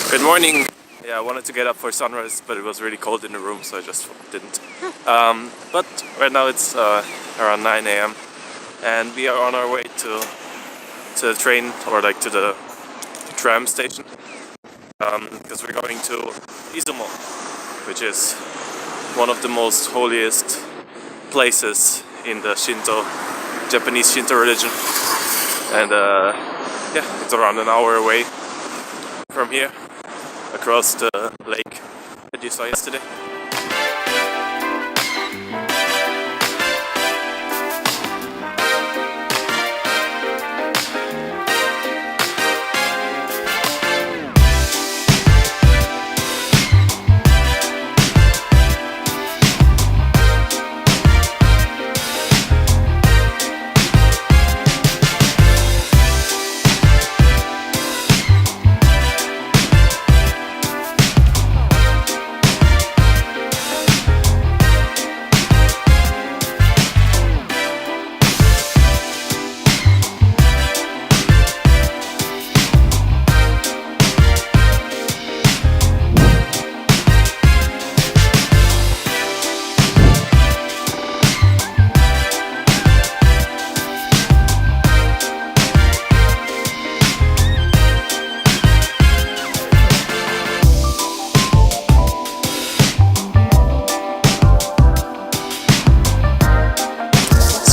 Good morning. Yeah, I wanted to get up for sunrise, but it was really cold in the room, so I just didn't. But right now it's around 9 a.m. and we are on our way to the train, or like to the tram station, because we're going to Izumo, which is one of the most holiest places in the Japanese Shinto religion. And yeah, it's around an hour away from here, across the lake that you saw yesterday.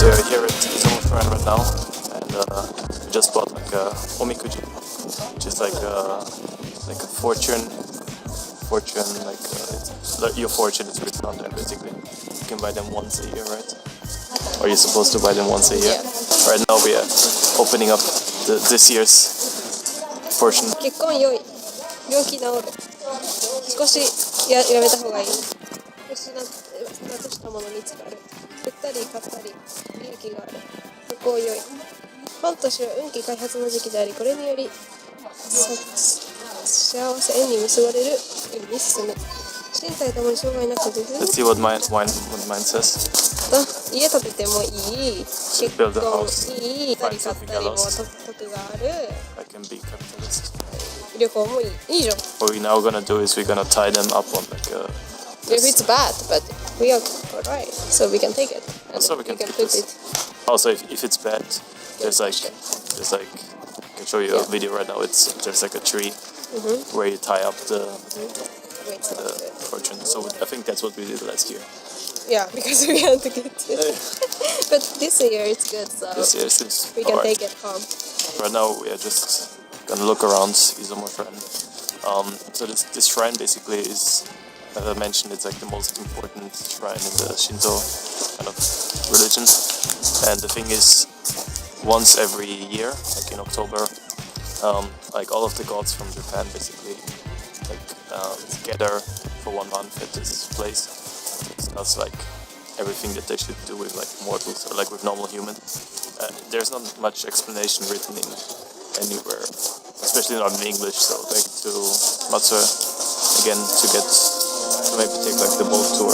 So we're here at Izumo Shrine right now, and we just bought like a Omikuji, which is like a fortune, like your fortune is written on there basically. You can buy them once a year, right? Or you're supposed to buy them once a year. Yeah. Right now we are opening up this year's fortune. 結婚良い。病気治る。少しやめた方がいい。失したもの見つかる。売ったり買ったり利益がある。不幸良い。本年は運気開発の時期であり、これにより幸せ縁に結ばれるように進む。身体ともに障害なくて。Let's see what mine says. 家建ててもいい。結婚いい。買ったりも得がある。I can be capitalist. 旅行もいい。いいじゃん。What we're now gonna do is we're gonna tie them up on like a. If it's bad, but we are alright, so we can take it. And So we can put this. it. Also, if it's bad, there's like I can show you a video right now. There's like a tree where you tie up the fortune. So I think that's what we did last year. Yeah, because we had to get it. But this year it's good, so This year seems we can alright. take it home. Right now we are just gonna look around Izumo Shrine. So this shrine basically is, as I mentioned, it's like the most important shrine in the Shinto kind of religion. And the thing is, once every year, like in October, like all of the gods from Japan basically gather for 1 month at this place to discuss like everything that they should do with like mortals or like with normal humans. There's not much explanation written in anywhere, especially not in English. So back to Matsue again to maybe take like the boat tour.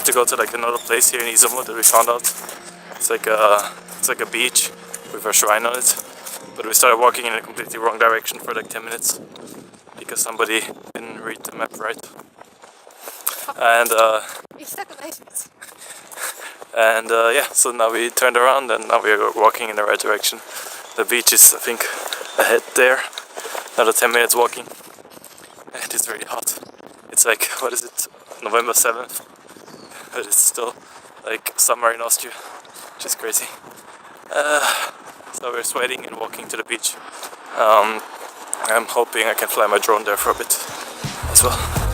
to go to like another place here in Izumo that we found out. It's like a beach with a shrine on it. But we started walking in a completely wrong direction for like 10 minutes because somebody didn't read the map right. And yeah, so now we turned around and now we are walking in the right direction. The beach is, I think, ahead there. Another 10 minutes walking. And it's really hot. It's like, what is it, November 7th? But it's still like summer in Austria, which is crazy. So we're sweating and walking to the beach. I'm hoping I can fly my drone there for a bit as well.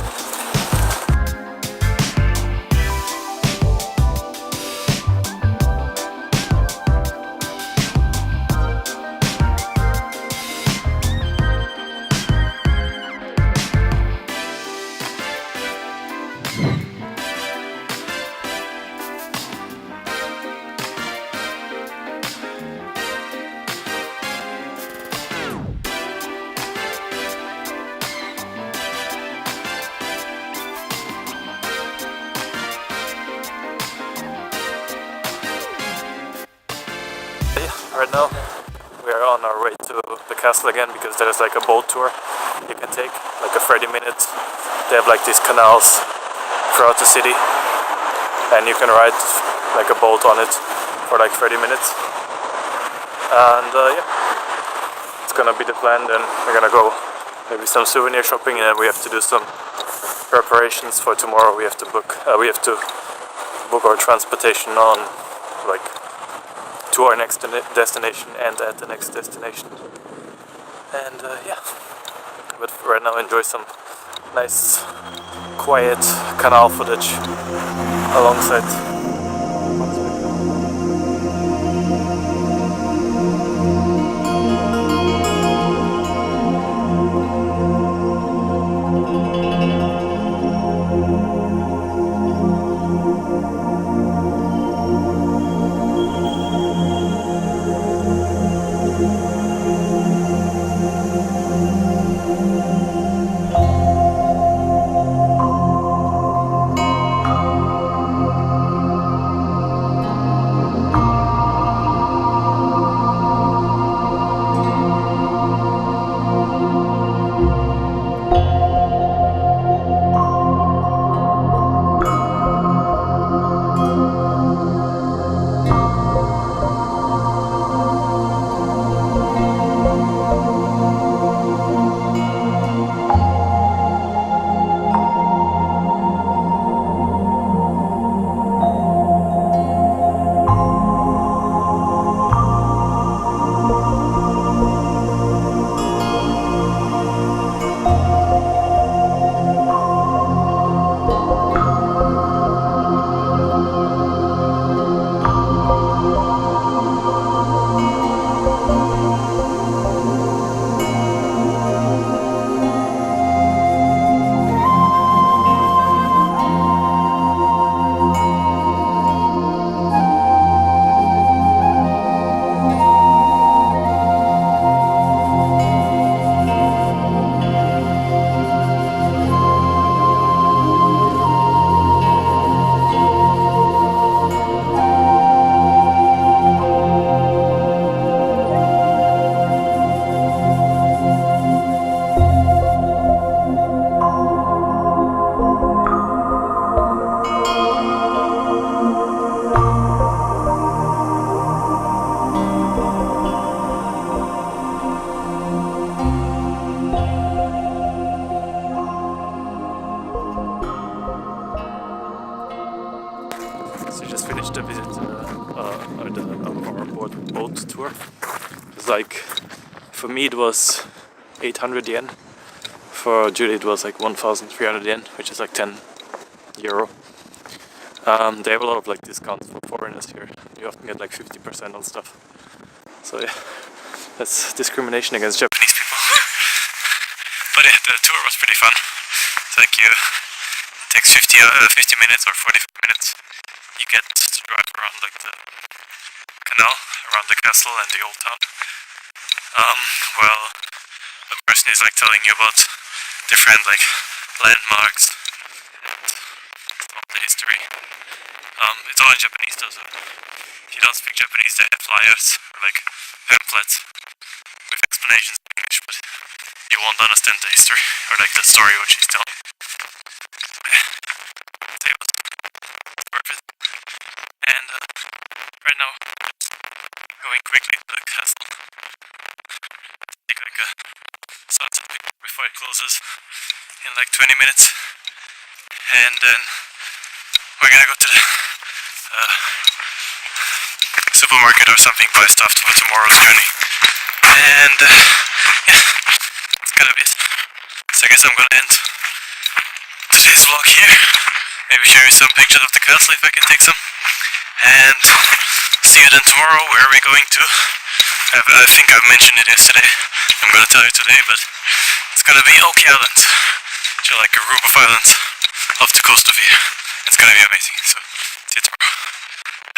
Right now we are on our way to the castle again because there's like a boat tour you can take, like a 30 minutes. They have like these canals throughout the city and you can ride like a boat on it for like 30 minutes. And yeah, it's gonna be the plan. Then we're gonna go maybe some souvenir shopping and then we have to do some preparations for tomorrow. We have to book our transportation on like to our next destination and at the next destination. And yeah, but right now enjoy some nice quiet canal footage alongside Matsue. The visit our boat tour. It's like, for me it was 800 yen. For Juri it was like 1,300 yen, which is like 10 euro. They have a lot of like discounts for foreigners here. You often get like 50% on stuff. So yeah, that's discrimination against Japanese people. But yeah, the tour was pretty fun. It's like it takes 50 minutes or 45 minutes. You get to drive around like the canal, around the castle and the old town. Well, the person is like telling you about different like landmarks and all the history. It's all in Japanese though, so if you don't speak Japanese, they have flyers or like pamphlets with explanations in English, but you won't understand the history or like the story what she's telling. So it was worth it. And right now, going quickly to the castle. Take like a sunset before it closes in like 20 minutes, and then we're gonna go to the supermarket or something, buy stuff for tomorrow's journey, and yeah, it's gonna be it. So I guess I'm gonna end today's vlog here, maybe show you some pictures of the castle if I can take some, and see you then tomorrow. Where are we going to? I think I mentioned it yesterday, I'm gonna tell you today, but it's gonna be Oki Islands, which are like a group of islands off the coast of here. It's gonna be amazing, so see you tomorrow.